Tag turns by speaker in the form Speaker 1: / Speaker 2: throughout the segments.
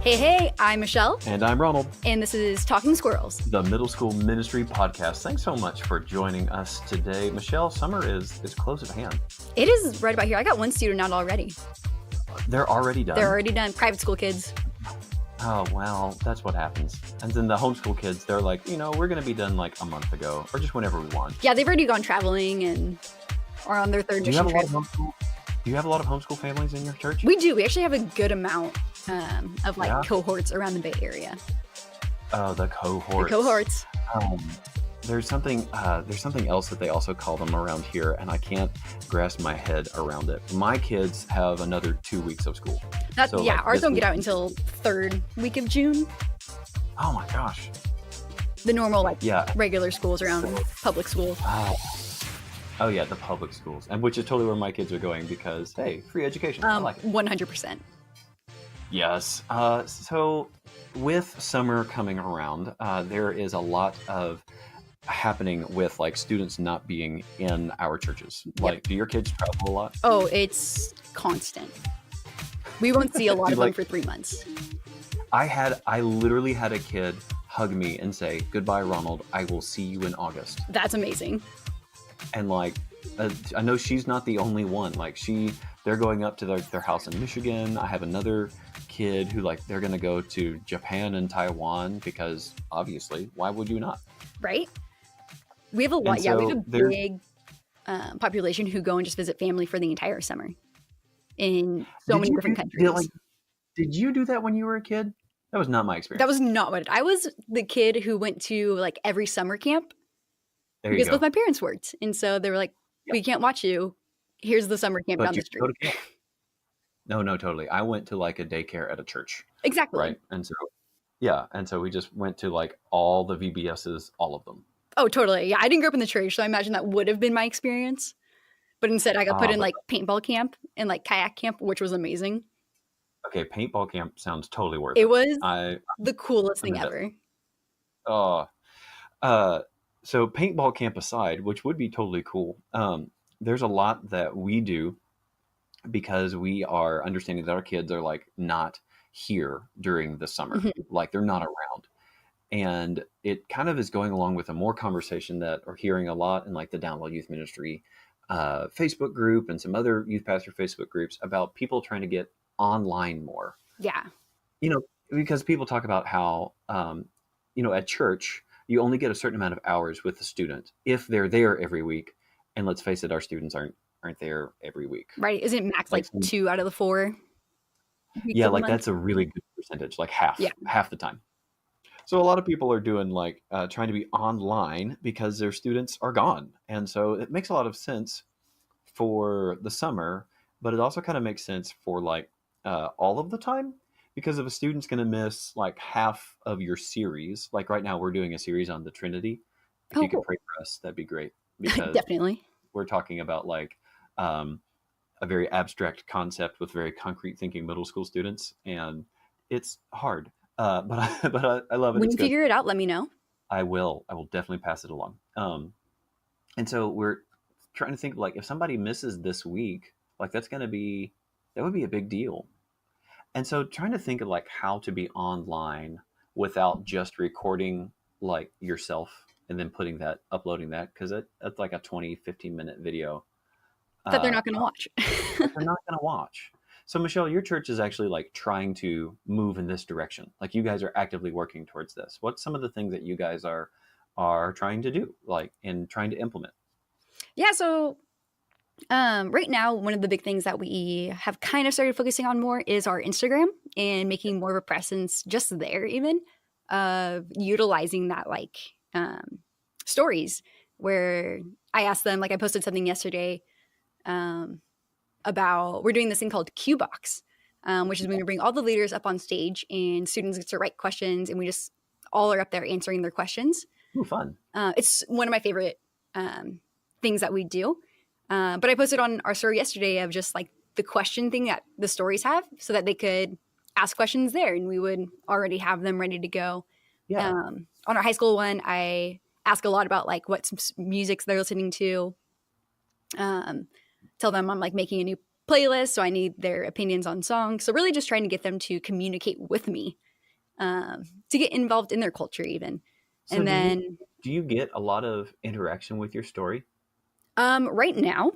Speaker 1: Hey, I'm Michelle.
Speaker 2: And I'm Ronald.
Speaker 1: And this is Talking Squirrels,
Speaker 2: the middle school ministry podcast. Thanks so much for joining us today. Michelle, summer is close at hand.
Speaker 1: It is right about here. I got one student out already.
Speaker 2: They're already done?
Speaker 1: They're already done. Private school kids.
Speaker 2: Oh, well, that's what happens. And then the homeschool kids, they're like, we're going to be done like a month ago or just whenever we want.
Speaker 1: Yeah, they've already gone traveling and are on their third mission trip.
Speaker 2: Do you have a lot of homeschool families in your church?
Speaker 1: We do. We actually have a good amount of cohorts around the Bay Area.
Speaker 2: Oh, the cohorts.
Speaker 1: The cohorts.
Speaker 2: There's something else that they also call them around here, and I can't grasp my head around it. My kids have another 2 weeks of school.
Speaker 1: Ours don't get out until third week of June.
Speaker 2: Oh my gosh.
Speaker 1: The normal regular schools around public schools.
Speaker 2: Oh yeah, the public schools, and which is totally where my kids are going because hey, free education. I like it.
Speaker 1: 100%.
Speaker 2: Yes. So with summer coming around, there is a lot of happening with students not being in our churches. Do your kids travel a lot?
Speaker 1: Oh, it's constant. We won't see a lot of them for 3 months.
Speaker 2: I literally had a kid hug me and say, "Goodbye, Ronald. I will see you in August."
Speaker 1: That's amazing.
Speaker 2: And I know she's not the only one. They're going up to their house in Michigan. I have another kid who they're going to go to Japan and Taiwan because obviously, why would you not?
Speaker 1: Right. We have a lot. We have a big population who go and just visit family for the entire summer in so many different countries.
Speaker 2: Did you do that when you were a kid? That was not my experience.
Speaker 1: That was not what I was the kid who went to every summer camp. Because both my parents worked. And so they were like, we can't watch you. Here's the summer camp down the street.
Speaker 2: No, totally. I went to a daycare at a church.
Speaker 1: Exactly.
Speaker 2: Right. And so we just went to all the VBSs, all of them.
Speaker 1: Oh, totally. Yeah, I didn't grow up in the church, so I imagine that would have been my experience. But instead I got put in paintball camp and kayak camp, which was amazing.
Speaker 2: Okay, paintball camp sounds totally worth it.
Speaker 1: It was the coolest thing ever.
Speaker 2: So paintball camp aside, which would be totally cool, there's a lot that we do because we are understanding that our kids are not here during the summer, they're not around. And it kind of is going along with a more conversation that we're hearing a lot in the Download Youth Ministry Facebook group and some other youth pastor Facebook groups about people trying to get online more.
Speaker 1: Yeah.
Speaker 2: Because people talk about how, at church, you only get a certain amount of hours with the student if they're there every week. And let's face it, our students aren't there every week.
Speaker 1: Right. Isn't it max 2 out of the 4?
Speaker 2: Yeah, that's a really good percentage, half the time. So a lot of people are doing trying to be online because their students are gone. And so it makes a lot of sense for the summer, but it also kind of makes sense for all of the time. Because if a student's going to miss half of your series, right now we're doing a series on the Trinity. If you could pray for us, that'd be great. Because
Speaker 1: definitely.
Speaker 2: We're talking about a very abstract concept with very concrete thinking middle school students. And it's hard, but I love it.
Speaker 1: When you figure it out, let me know.
Speaker 2: I will definitely pass it along. And so we're trying to think if somebody misses this week, that would be a big deal. And so trying to think of how to be online without just recording yourself and then uploading that, because that's a 20, 15-minute video.
Speaker 1: That they're not going to watch.
Speaker 2: They're not going to watch. So Michelle, your church is actually trying to move in this direction. You guys are actively working towards this. What's some of the things that you guys are trying to do, and trying to implement?
Speaker 1: Yeah, so right now, one of the big things that we have kind of started focusing on more is our Instagram and making more of a presence just there, even utilizing that stories where I asked them, I posted something yesterday about we're doing this thing called Q-Box, which is when we bring all the leaders up on stage and students get to write questions and we just all are up there answering their questions.
Speaker 2: Ooh, fun.
Speaker 1: It's one of my favorite things that we do. But I posted on our story yesterday of just the question thing that the stories have so that they could ask questions there, and we would already have them ready to go.
Speaker 2: Yeah.
Speaker 1: On our high school one, I ask a lot about like what music they're listening to. Tell them I'm like making a new playlist, so I need their opinions on songs. So really just trying to get them to communicate with me, to get involved in their culture even.
Speaker 2: So
Speaker 1: And then
Speaker 2: do you get a lot of interaction with your story?
Speaker 1: right now,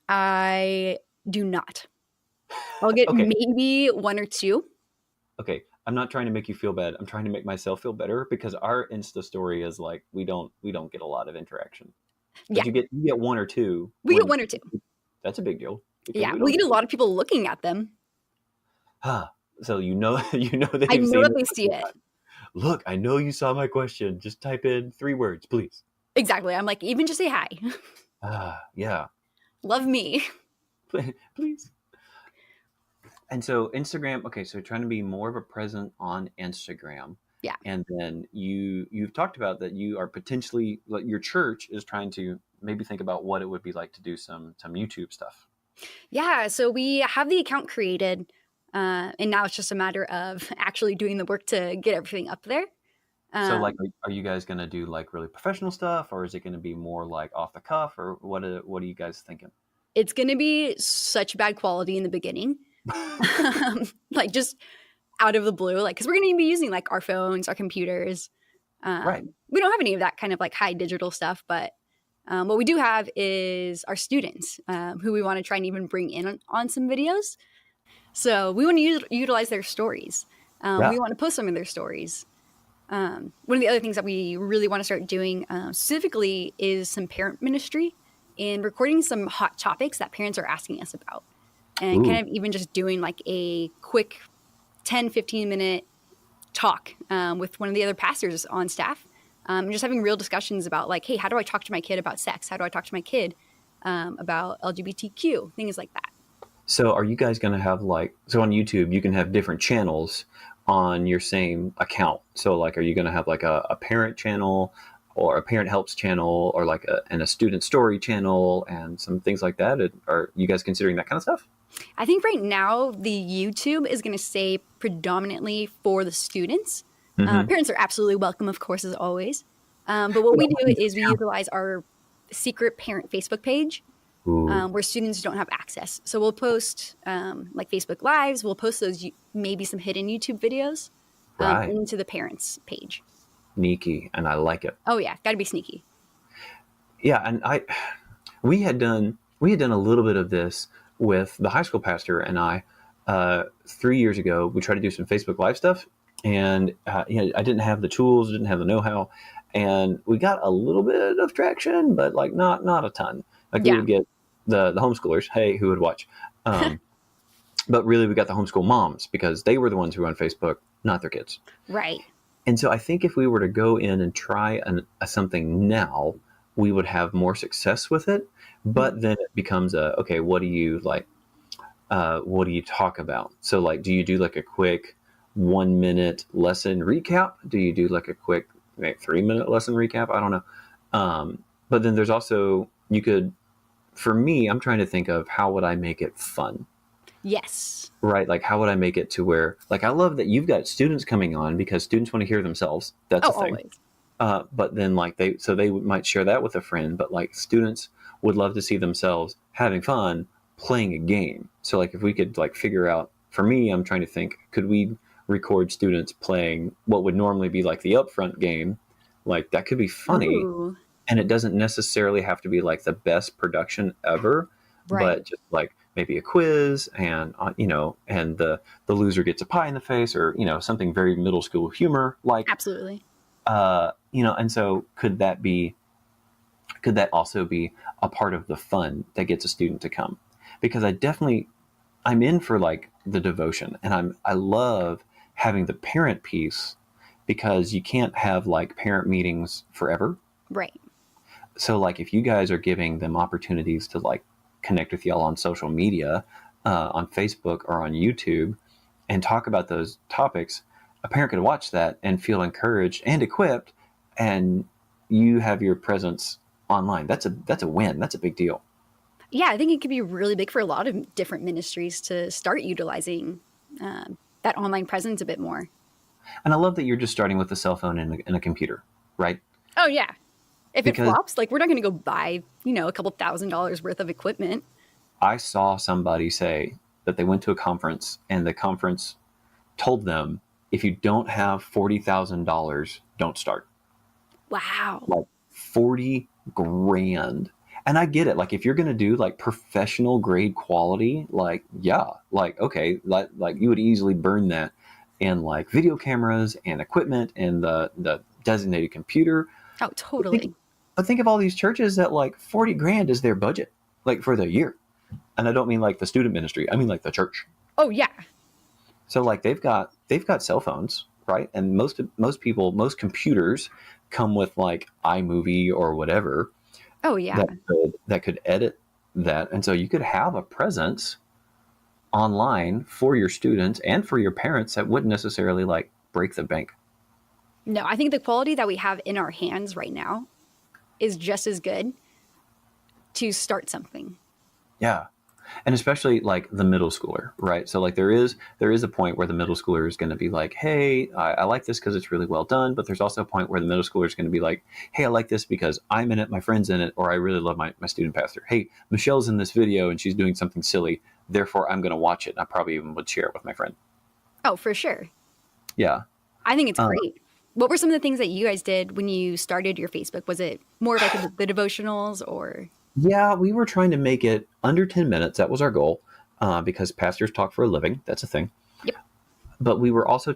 Speaker 1: I do not. I'll get
Speaker 2: Okay.
Speaker 1: maybe one or two.
Speaker 2: Okay. I'm not trying to make you feel bad. I'm trying to make myself feel better because our Insta story is like we don't get a lot of interaction. But
Speaker 1: Yeah,
Speaker 2: you get one or two.
Speaker 1: we get one or two.
Speaker 2: That's a big deal because
Speaker 1: Yeah,
Speaker 2: we
Speaker 1: we
Speaker 2: don't.
Speaker 1: get a lot of people looking at them.
Speaker 2: So you know
Speaker 1: I
Speaker 2: they've
Speaker 1: know
Speaker 2: seen
Speaker 1: that
Speaker 2: it.
Speaker 1: they see it.
Speaker 2: Look, I know you saw my question. Just type in 3 words, please.
Speaker 1: Exactly. I'm like, even just say hi.
Speaker 2: Yeah.
Speaker 1: Love me.
Speaker 2: Please. And so Instagram, okay, so trying to be more of a present on Instagram.
Speaker 1: Yeah.
Speaker 2: And then you've talked about that you are potentially, like, your church is trying to maybe think about what it would be like to do some YouTube stuff.
Speaker 1: Yeah. So we have the account created, and now it's just a matter of actually doing the work to get everything up there.
Speaker 2: So like, are you guys going to do like really professional stuff, or is it going to be more like off the cuff, or what are you guys thinking?
Speaker 1: It's going to be such bad quality in the beginning, like just out of the blue, like, because we're going to be using like our phones, our computers.
Speaker 2: Right.
Speaker 1: We don't have any of that kind of like high digital stuff, but what we do have is our students, who we want to try and even bring in on some videos. So we want to utilize their stories.
Speaker 2: Yeah.
Speaker 1: We want to post some of their stories. One of the other things that we really want to start doing specifically is some parent ministry and recording some hot topics that parents are asking us about. And kind of even just doing like a quick 10-15 minute talk with one of the other pastors on staff. Just having real discussions about like, hey, how do I talk to my kid about sex? How do I talk to my kid about LGBTQ? Things like that.
Speaker 2: So are you guys going to have so on YouTube, you can have different channels on your same account. So like, are you going to have like a parent channel or a parent helps channel or like a student story channel and some things like that? Are you guys considering that kind of stuff?
Speaker 1: I think right now the YouTube is going to stay predominantly for the students. Parents are absolutely welcome, of course, as always. But what we do is we utilize our secret parent Facebook page where students don't have access. So we'll post like Facebook Lives. We'll post those, maybe some hidden YouTube videos into the parents page.
Speaker 2: Sneaky, and I like it.
Speaker 1: Oh yeah, got to be sneaky.
Speaker 2: Yeah, and we had done a little bit of this with the high school pastor and I 3 years ago. We tried to do some Facebook Live stuff, and I didn't have the tools, didn't have the know-how, and we got a little bit of traction, but like not a ton. Like we would get the homeschoolers, hey, who would watch, but really we got the homeschool moms because they were the ones who were on Facebook, not their kids.
Speaker 1: Right.
Speaker 2: And so I think if we were to go in and try something now, we would have more success with it. But then it becomes okay, what do you like? What do you talk about? So like, do you do like a quick 1 minute lesson recap? Do you do like a quick 3 minute lesson recap? I don't know. But then there's also, for me, I'm trying to think of how would I make it fun?
Speaker 1: Yes.
Speaker 2: Right. Like, how would I make it to where, like, I love that you've got students coming on because students want to hear themselves. That's a thing. Always. But then like they might share that with a friend, but like students would love to see themselves having fun playing a game. So like if we could like figure out, for me, I'm trying to think, could we record students playing what would normally be like the upfront game? Like that could be funny. Ooh. And it doesn't necessarily have to be like the best production ever, but just like maybe a quiz and, and the loser gets a pie in the face or, something very middle school humor. Like,
Speaker 1: absolutely.
Speaker 2: And so could that also be a part of the fun that gets a student to come? Because I'm in for like the devotion, and I love having the parent piece because you can't have like parent meetings forever.
Speaker 1: Right.
Speaker 2: So like if you guys are giving them opportunities to like connect with y'all on social media, on Facebook or on YouTube and talk about those topics, a parent could watch that and feel encouraged and equipped, and you have your presence online. That's a win. That's a big deal.
Speaker 1: Yeah, I think it could be really big for a lot of different ministries to start utilizing that online presence a bit more.
Speaker 2: And I love that you're just starting with a cell phone and a computer, right?
Speaker 1: Oh, yeah. If it
Speaker 2: Because
Speaker 1: flops, like we're not going to go buy, a couple $1,000s worth of equipment.
Speaker 2: I saw somebody say that they went to a conference and the conference told them, if you don't have $40,000, don't start.
Speaker 1: Wow.
Speaker 2: Like 40 grand. And I get it. Like if you're going to do like professional grade quality, like, yeah, like, okay, like you would easily burn that in like video cameras and equipment and the designated computer.
Speaker 1: Oh, totally.
Speaker 2: But think of all these churches that like 40 grand is their budget, like for the year. And I don't mean like the student ministry. I mean like the church.
Speaker 1: Oh, yeah.
Speaker 2: So like they've got cell phones, right? And most people, most computers come with like iMovie or whatever.
Speaker 1: Oh, yeah.
Speaker 2: That could edit that. And so you could have a presence online for your students and for your parents that wouldn't necessarily like break the bank.
Speaker 1: No, I think the quality that we have in our hands right now is just as good to start something.
Speaker 2: Yeah. And especially like the middle schooler, right? So like there is a point where the middle schooler is going to be like, hey, I like this because it's really well done. But there's also a point where the middle schooler is going to be like, hey, I like this because I'm in it, my friend's in it, or I really love my student pastor. Hey, Michelle's in this video and she's doing something silly. Therefore, I'm going to watch it. And I probably even would share it with my friend.
Speaker 1: Oh, for sure.
Speaker 2: Yeah.
Speaker 1: I think it's great. What were some of the things that you guys did when you started your Facebook? Was it more like the devotionals or...
Speaker 2: Yeah, we were trying to make it under 10 minutes. That was our goal because pastors talk for a living. That's a thing.
Speaker 1: Yep.
Speaker 2: But we were also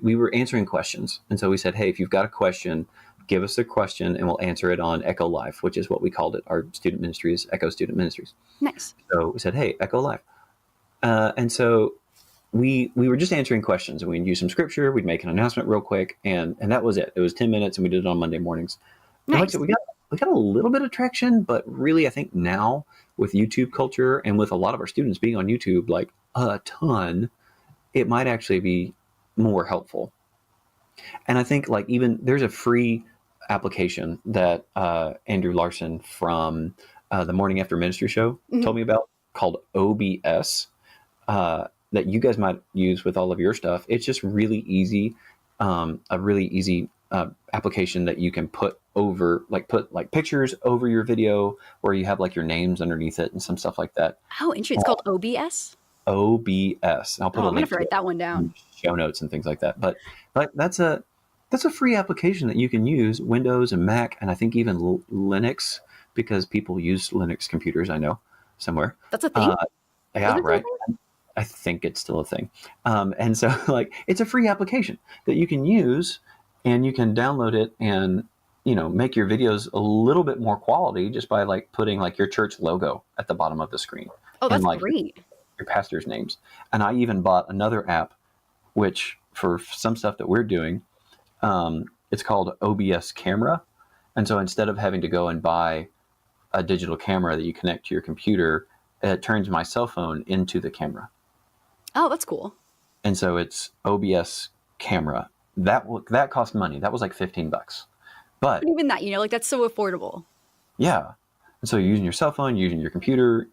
Speaker 2: we were answering questions. And so we said, hey, if you've got a question, give us a question and we'll answer it on Echo Live, which is what we called it. Our student ministry is Echo Student Ministries.
Speaker 1: Nice.
Speaker 2: So we said, hey, Echo Live. And so we were just answering questions and we'd use some scripture. We'd make an announcement real quick. And that was it. It was 10 minutes and we did it on Monday mornings.
Speaker 1: Nice.
Speaker 2: Like I said, we got a little bit of traction, but really I think now with YouTube culture and with a lot of our students being on YouTube, like a ton, it might actually be more helpful. And I think like even there's a free application that Andrew Larson from the Morning After Ministry show told me about called OBS that you guys might use with all of your stuff. It's just really easy, a really easy application that you can put pictures over your video where you have like your names underneath it and some stuff like that.
Speaker 1: Oh, interesting. It's called OBS?
Speaker 2: OBS. I'll put a link.
Speaker 1: I'm going to have to write that one down.
Speaker 2: Show notes and things like that. But that's a free application that you can use, Windows and Mac, and I think even Linux, because people use Linux computers, I know, somewhere.
Speaker 1: That's a thing?
Speaker 2: Yeah, right. I think it's still a thing. And so like it's a free application that you can use and you can download it and make your videos a little bit more quality just by like putting like your church logo at the bottom of the screen.
Speaker 1: Oh, that's
Speaker 2: and, like,
Speaker 1: great.
Speaker 2: Your pastor's names. And I even bought another app, which for some stuff that we're doing, it's called OBS Camera. And so instead of having to go and buy a digital camera that you connect to your computer, it turns my cell phone into the camera.
Speaker 1: Oh, that's cool.
Speaker 2: And so it's OBS Camera. That cost money. That was like $15. But
Speaker 1: even that, that's so affordable.
Speaker 2: Yeah. And so you're using your cell phone, using your computer,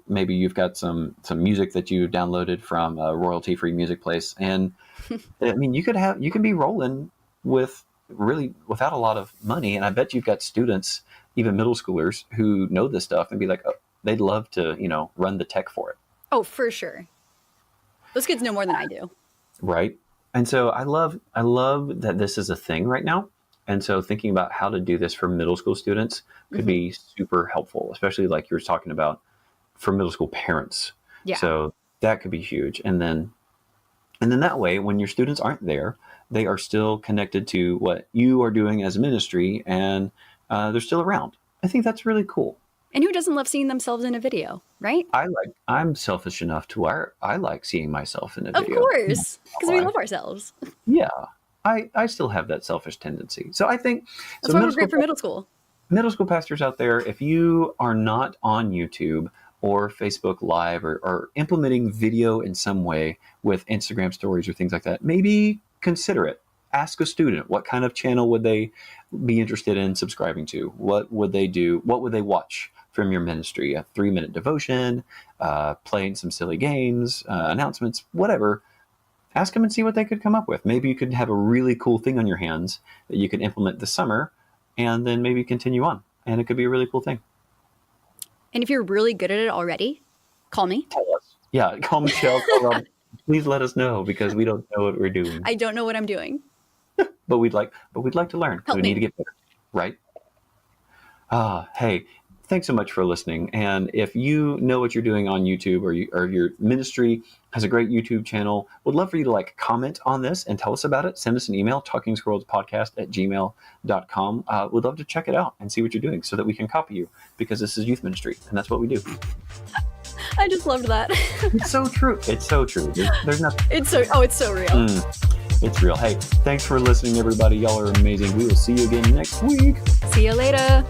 Speaker 2: maybe you've got some music that you downloaded from a royalty-free music place. And I mean, you can be rolling with really without a lot of money. And I bet you've got students, even middle schoolers, who know this stuff and be like, oh, they'd love to, run the tech for it.
Speaker 1: Oh, for sure. Those kids know more than I do.
Speaker 2: Right. And so I love that this is a thing right now. And so thinking about how to do this for middle school students could be super helpful, especially like you were talking about for middle school parents.
Speaker 1: Yeah.
Speaker 2: So that could be huge. And then that way, when your students aren't there, they are still connected to what you are doing as a ministry and they're still around. I think that's really cool.
Speaker 1: And who doesn't love seeing themselves in a video, right?
Speaker 2: I'm selfish enough to where I like seeing myself in a video.
Speaker 1: Of course, because we love ourselves.
Speaker 2: Yeah. I still have that selfish tendency. So I think
Speaker 1: that's why we're great for middle school.
Speaker 2: Middle school pastors out there, if you are not on YouTube or Facebook Live or implementing video in some way with Instagram stories or things like that, maybe consider it. Ask a student, what kind of channel would they be interested in subscribing to? What would they do? What would they watch from your ministry, a 3-minute devotion, playing some silly games, announcements, whatever. Ask them and see what they could come up with. Maybe you could have a really cool thing on your hands that you could implement this summer and then maybe continue on. And it could be a really cool thing.
Speaker 1: And if you're really good at it already, call me.
Speaker 2: Tell us. Yeah, call Michelle. Please let us know, because we don't know what we're doing.
Speaker 1: I don't know what I'm doing.
Speaker 2: but we'd like to learn.
Speaker 1: Help
Speaker 2: we
Speaker 1: me.
Speaker 2: Need to get better, right? Hey, thanks so much for listening. And if you know what you're doing on YouTube, or your ministry has a great YouTube channel, would love for you to comment on this and tell us about it. Send us an email, talkingsquirrelspodcast@gmail.com. We'd love to check it out and see what you're doing so that we can copy you, because this is youth ministry and that's what we do.
Speaker 1: I just loved that.
Speaker 2: It's so true. It's so true. There's nothing.
Speaker 1: It's so real.
Speaker 2: It's real. Hey, thanks for listening, everybody. Y'all are amazing. We will see you again next week.
Speaker 1: See you later.